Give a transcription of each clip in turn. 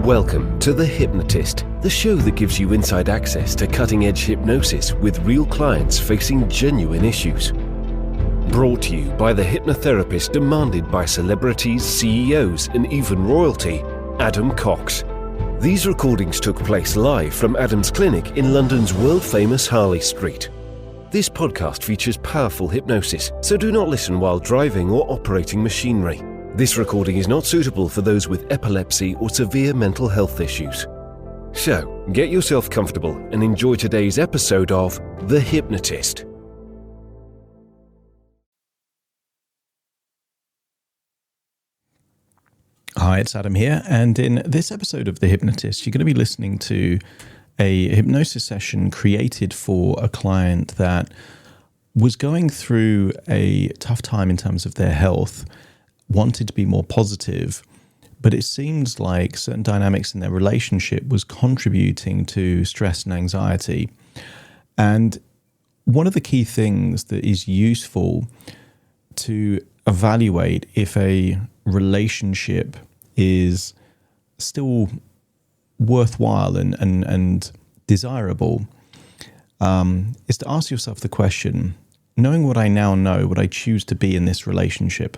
Welcome to The Hypnotist, the show that gives you inside access to cutting-edge hypnosis with real clients facing genuine issues. Brought to you by the hypnotherapist demanded by celebrities, CEOs, and even royalty, Adam Cox. These recordings took place live from Adam's clinic in London's world-famous Harley Street. This podcast features powerful hypnosis, so do not listen while driving or operating machinery. This recording is not suitable for those with epilepsy or severe mental health issues. So, get yourself comfortable and enjoy today's episode of The Hypnotist. Hi, it's Adam here, and in this episode of The Hypnotist, you're going to be listening to a hypnosis session created for a client that was going through a tough time in terms of their health, wanted to be more positive, but it seems like certain dynamics in their relationship was contributing to stress and anxiety. And one of the key things that is useful to evaluate if a relationship is still worthwhile and desirable is to ask yourself the question, knowing what I now know, would I choose to be in this relationship?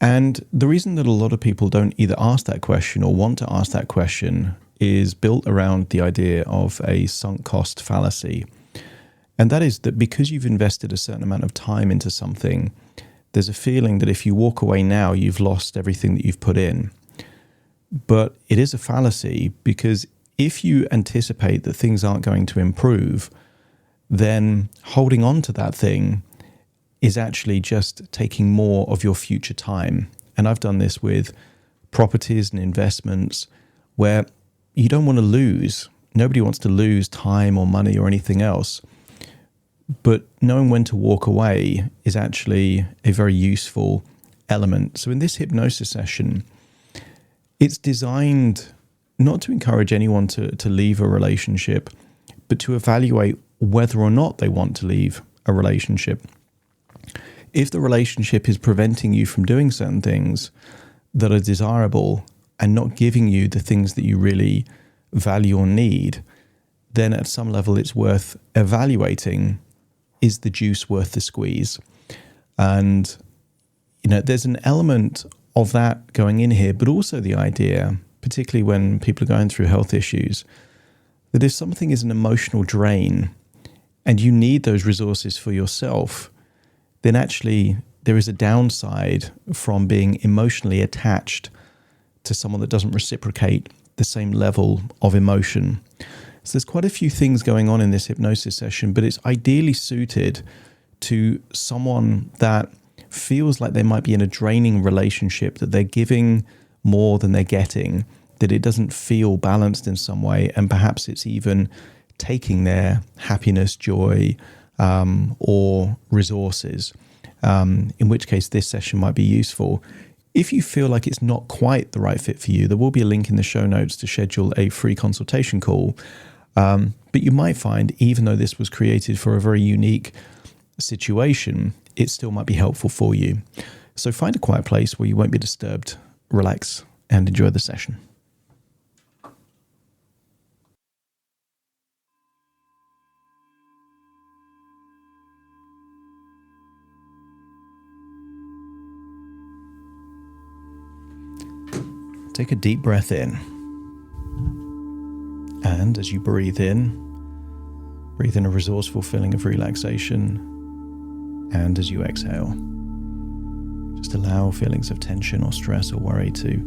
And the reason that a lot of people don't either ask that question or want to ask that question is built around the idea of a sunk cost fallacy. And that is that because you've invested a certain amount of time into something, there's a feeling that if you walk away now, you've lost everything that you've put in. But it is a fallacy, because if you anticipate that things aren't going to improve, then holding on to that thing is actually just taking more of your future time. And I've done this with properties and investments where you don't want to lose. Nobody wants to lose time or money or anything else. But knowing when to walk away is actually a very useful element. So in this hypnosis session, it's designed not to encourage anyone to leave a relationship, but to evaluate whether or not they want to leave a relationship. If the relationship is preventing you from doing certain things that are desirable and not giving you the things that you really value or need, then at some level it's worth evaluating, is the juice worth the squeeze? And, there's an element of that going in here, but also the idea, particularly when people are going through health issues, that if something is an emotional drain and you need those resources for yourself, then actually there is a downside from being emotionally attached to someone that doesn't reciprocate the same level of emotion. So there's quite a few things going on in this hypnosis session, but it's ideally suited to someone that feels like they might be in a draining relationship, that they're giving more than they're getting, that it doesn't feel balanced in some way, and perhaps it's even taking their happiness, joy, or resources, in which case this session might be useful. If you feel like it's not quite the right fit for you, there will be a link in the show notes to schedule a free consultation call. But you might find, even though this was created for a very unique situation, it still might be helpful for you. So find a quiet place where you won't be disturbed, relax, and enjoy the session. Take a deep breath in. And as you breathe in a resourceful feeling of relaxation. And as you exhale, just allow feelings of tension or stress or worry to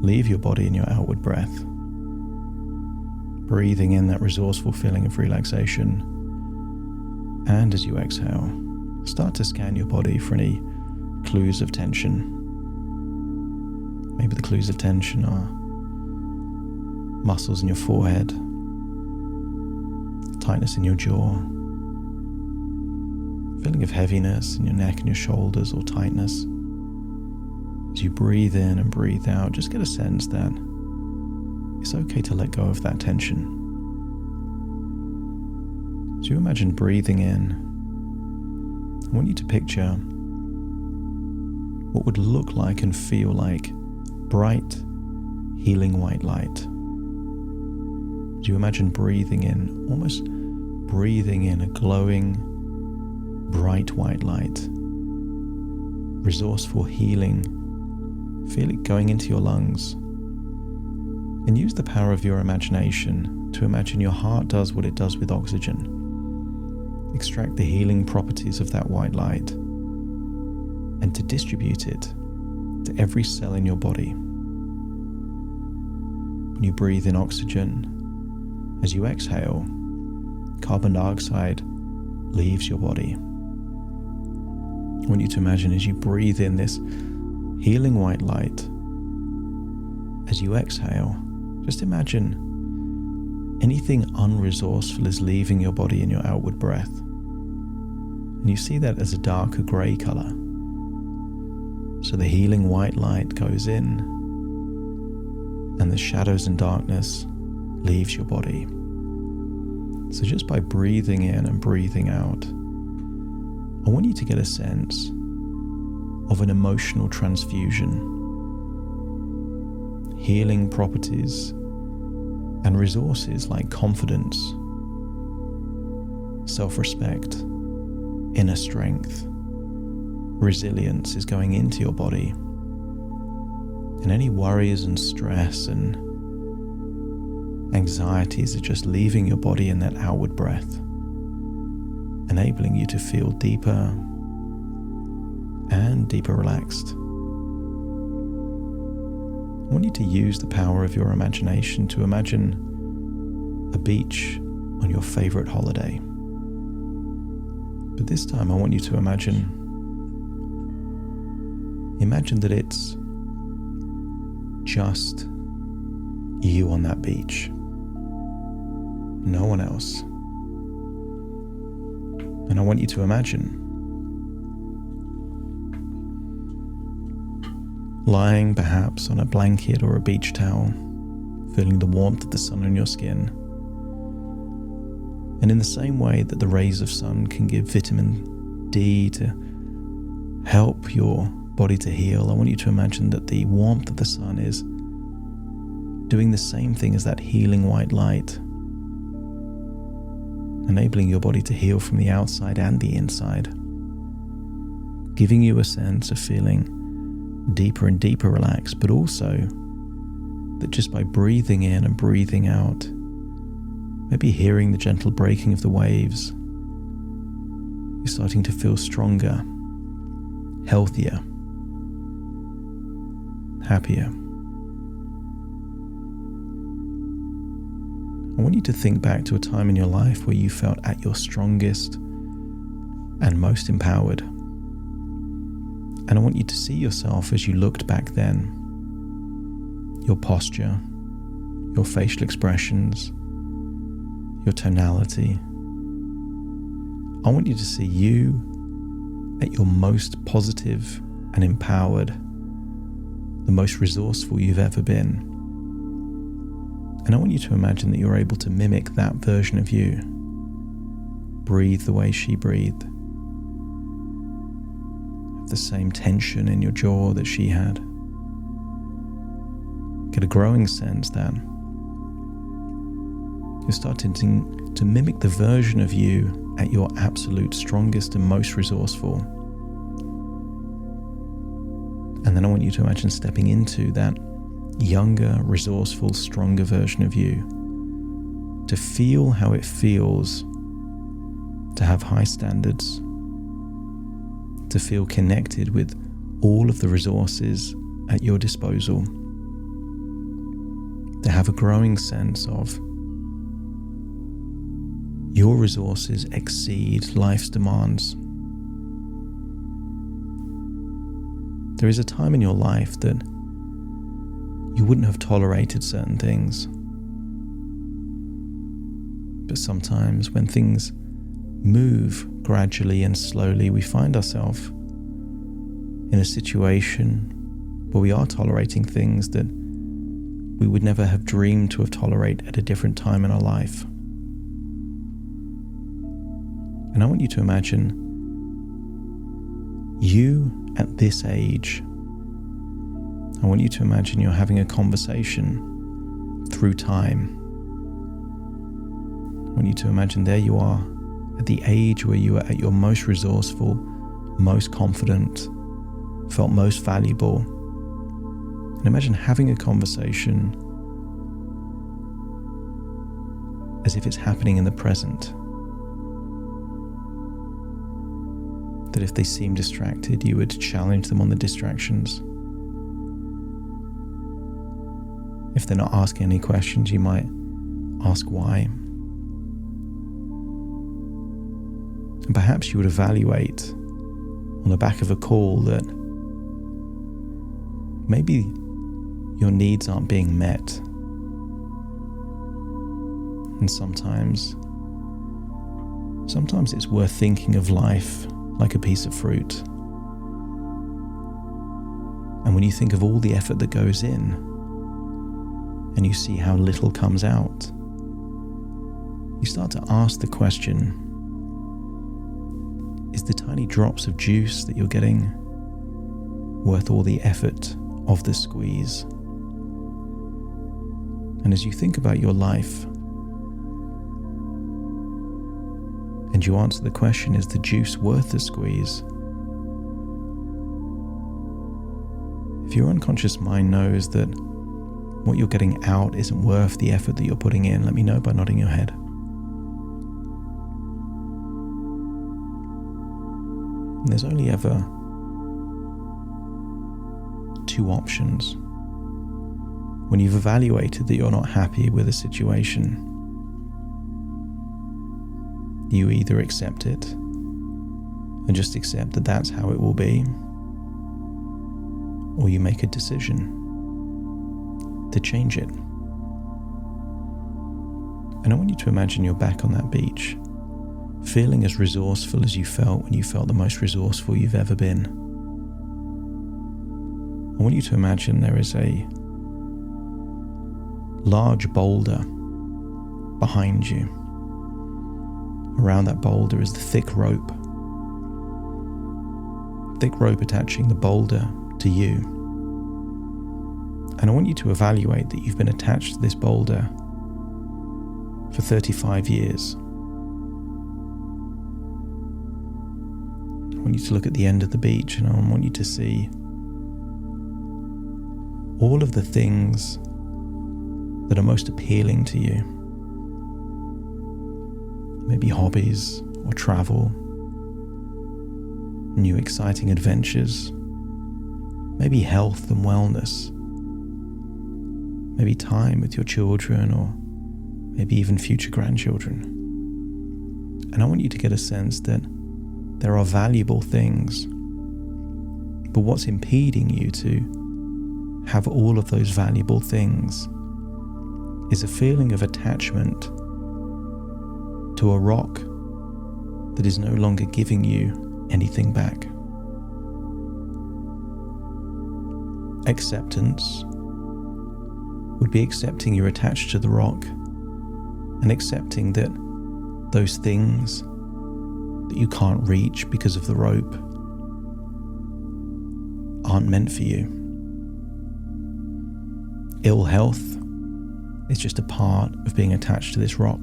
leave your body in your outward breath. Breathing in that resourceful feeling of relaxation. And as you exhale, start to scan your body for any clues of tension. Maybe the clues of tension are muscles in your forehead, tightness in your jaw, feeling of heaviness in your neck and your shoulders, or tightness. As you breathe in and breathe out, just get a sense that it's okay to let go of that tension. As you imagine breathing in, I want you to picture what would look like and feel like bright, healing white light. Do you imagine breathing in, almost breathing in a glowing, bright white light, resourceful healing? Feel it going into your lungs. And use the power of your imagination to imagine your heart does what it does with oxygen. Extract the healing properties of that white light and to distribute it to every cell in your body. When you breathe in oxygen, as you exhale, carbon dioxide leaves your body. I want you to imagine as you breathe in this healing white light, as you exhale, just imagine anything unresourceful is leaving your body in your outward breath. And you see that as a darker grey colour. So the healing white light goes in, and the shadows and darkness leaves your body. So just by breathing in and breathing out, I want you to get a sense of an emotional transfusion. Healing properties and resources like confidence, self-respect, inner strength, resilience is going into your body. And any worries and stress and anxieties are just leaving your body in that outward breath, enabling you to feel deeper and deeper relaxed. I want you to use the power of your imagination to imagine a beach on your favorite holiday. But this time I want you to imagine that it's just you on that beach. No one else. And I want you to imagine lying perhaps on a blanket or a beach towel, feeling the warmth of the sun on your skin. And in the same way that the rays of sun can give vitamin D to help your body to heal, I want you to imagine that the warmth of the sun is doing the same thing as that healing white light, enabling your body to heal from the outside and the inside, giving you a sense of feeling deeper and deeper relaxed, but also that just by breathing in and breathing out, maybe hearing the gentle breaking of the waves, you're starting to feel stronger, healthier, happier. I want you to think back to a time in your life where you felt at your strongest and most empowered. And I want you to see yourself as you looked back then. Your posture, your facial expressions, your tonality. I want you to see you at your most positive and empowered, the most resourceful you've ever been. And I want you to imagine that you're able to mimic that version of you. Breathe the way she breathed. Have the same tension in your jaw that she had. Get a growing sense that you're starting to mimic the version of you at your absolute strongest and most resourceful. And then I want you to imagine stepping into that younger, resourceful, stronger version of you, to feel how it feels to have high standards, to feel connected with all of the resources at your disposal, to have a growing sense of your resources exceed life's demands. There is a time in your life that you wouldn't have tolerated certain things. But sometimes when things move gradually and slowly, we find ourselves in a situation where we are tolerating things that we would never have dreamed to have tolerated at a different time in our life. And I want you to imagine you at this age. I want you to imagine you're having a conversation through time. I want you to imagine there you are at the age where you are at your most resourceful, most confident, felt most valuable. And imagine having a conversation as if it's happening in the present. That if they seem distracted, you would challenge them on the distractions. If they're not asking any questions, you might ask why. And perhaps you would evaluate on the back of a call that maybe your needs aren't being met. And sometimes it's worth thinking of life like a piece of fruit. And when you think of all the effort that goes in, and you see how little comes out, you start to ask the question, is the tiny drops of juice that you're getting worth all the effort of the squeeze? And as you think about your life, and you answer the question, is the juice worth the squeeze? If your unconscious mind knows that what you're getting out isn't worth the effort that you're putting in, let me know by nodding your head. And there's only ever two options. When you've evaluated that you're not happy with a situation, you either accept it and just accept that that's how it will be, or you make a decision to change it. And I want you to imagine you're back on that beach, feeling as resourceful as you felt when you felt the most resourceful you've ever been. I want you to imagine there is a large boulder behind you. Around that boulder is the thick rope attaching the boulder to you. And I want you to evaluate that you've been attached to this boulder for 35 years. I want you to look at the end of the beach, and I want you to see all of the things that are most appealing to you. Maybe hobbies or travel, new exciting adventures, maybe health and wellness, maybe time with your children, or maybe even future grandchildren. And I want you to get a sense that there are valuable things, but what's impeding you to have all of those valuable things is a feeling of attachment to a rock that is no longer giving you anything back. Acceptance would be accepting you're attached to the rock and accepting that those things that you can't reach because of the rope aren't meant for you. Ill health is just a part of being attached to this rock.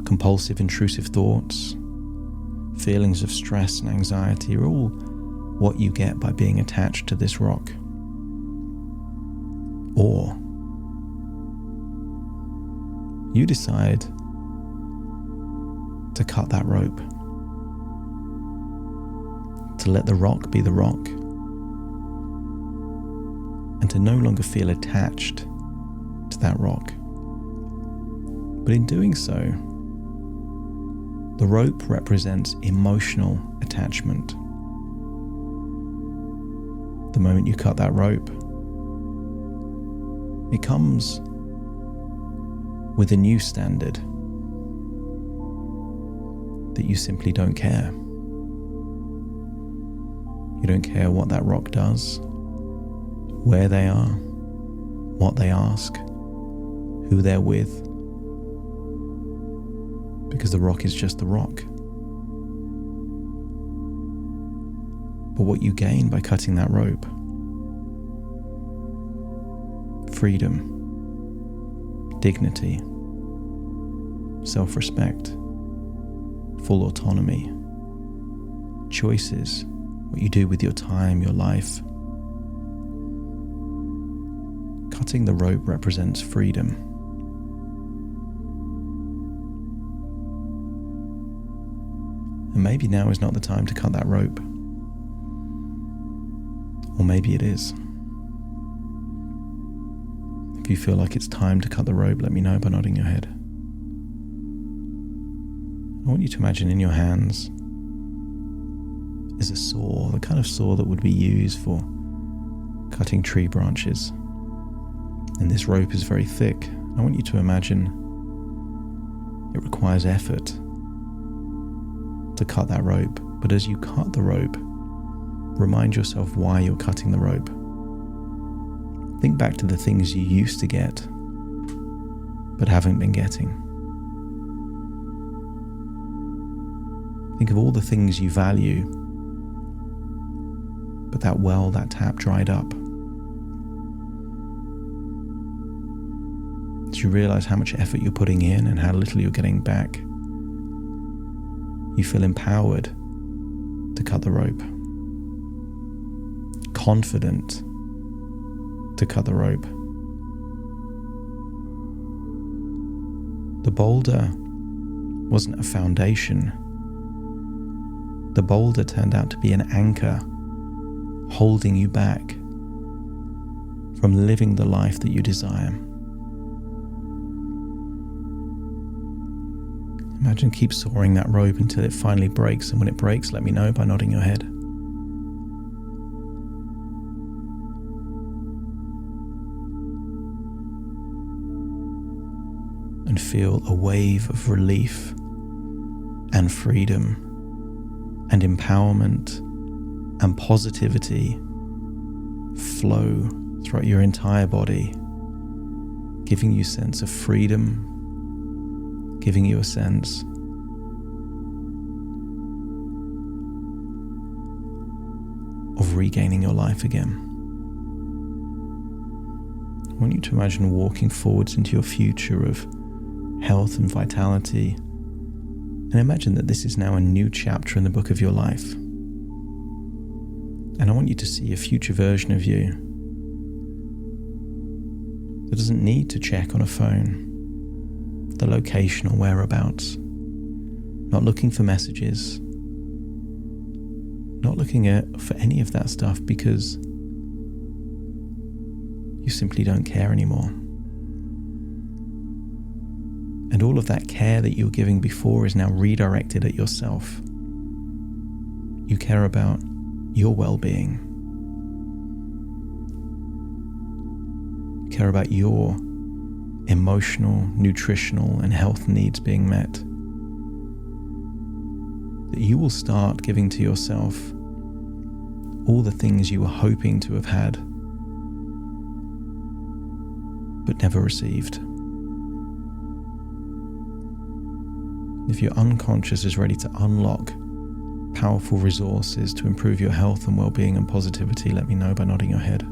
Compulsive, intrusive thoughts, feelings of stress and anxiety are all what you get by being attached to this rock. Or you decide to cut that rope, to let the rock be the rock, and to no longer feel attached to that rock. But in doing so, the rope represents emotional attachment. The moment you cut that rope, it comes with a new standard that you simply don't care. You don't care what that rock does, where they are, what they ask, who they're with, because the rock is just the rock. But what you gain by cutting that rope freedom, dignity, self-respect, full autonomy, choices, what you do with your time, your life. Cutting the rope represents freedom. And maybe now is not the time to cut that rope. Or maybe it is. If you feel like it's time to cut the rope, let me know by nodding your head. I want you to imagine in your hands is a saw, the kind of saw that would be used for cutting tree branches. And this rope is very thick. I want you to imagine it requires effort to cut that rope. But as you cut the rope, remind yourself why you're cutting the rope. Think back to the things you used to get, but haven't been getting. Think of all the things you value, but that well, that tap dried up. As you realize how much effort you're putting in and how little you're getting back, you feel empowered to cut the rope, confident to cut the rope. The boulder wasn't a foundation. The boulder turned out to be an anchor holding you back from living the life that you desire. Imagine keep sawing that rope until it finally breaks, and when it breaks, let me know by nodding your head. And feel a wave of relief and freedom and empowerment and positivity flow throughout your entire body, giving you a sense of freedom, giving you a sense of regaining your life again. I want you to imagine walking forwards into your future of health and vitality, and imagine that this is now a new chapter in the book of your life. And I want you to see a future version of you that doesn't need to check on a phone the location or whereabouts, not looking for messages, not looking for any of that stuff, because you simply don't care anymore. And all of that care that you were giving before is now redirected at yourself. You care about your well-being. You care about your emotional, nutritional, and health needs being met. That you will start giving to yourself all the things you were hoping to have had, but never received. If your unconscious is ready to unlock powerful resources to improve your health and well-being and positivity, let me know by nodding your head.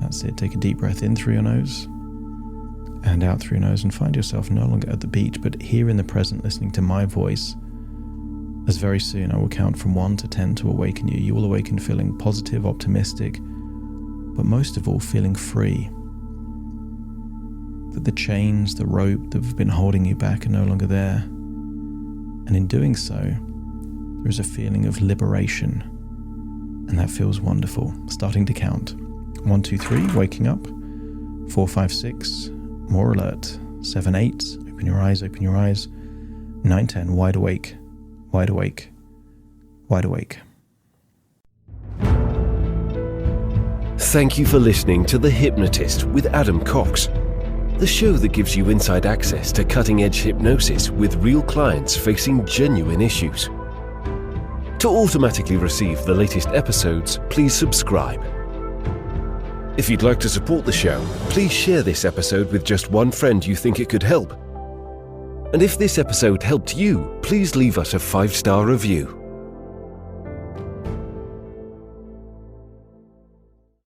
That's it. Take a deep breath in through your nose and out through your nose, and find yourself no longer at the beach, but here in the present, listening to my voice, as very soon I will count from 1 to 10 to awaken you. You will awaken feeling positive, optimistic, but most of all feeling free. That the chains, the rope that have been holding you back are no longer there. And in doing so, there is a feeling of liberation, and that feels wonderful. Starting to count. 1, 2, 3, waking up. 4, 5, 6, more alert. 7, 8, open your eyes, open your eyes. 9, 10, wide awake, wide awake, wide awake. Thank you for listening to The Hypnotist with Adam Cox, the show that gives you inside access to cutting-edge hypnosis with real clients facing genuine issues. To automatically receive the latest episodes, please subscribe. If you'd like to support the show, please share this episode with just one friend you think it could help. And if this episode helped you, please leave us a 5-star review.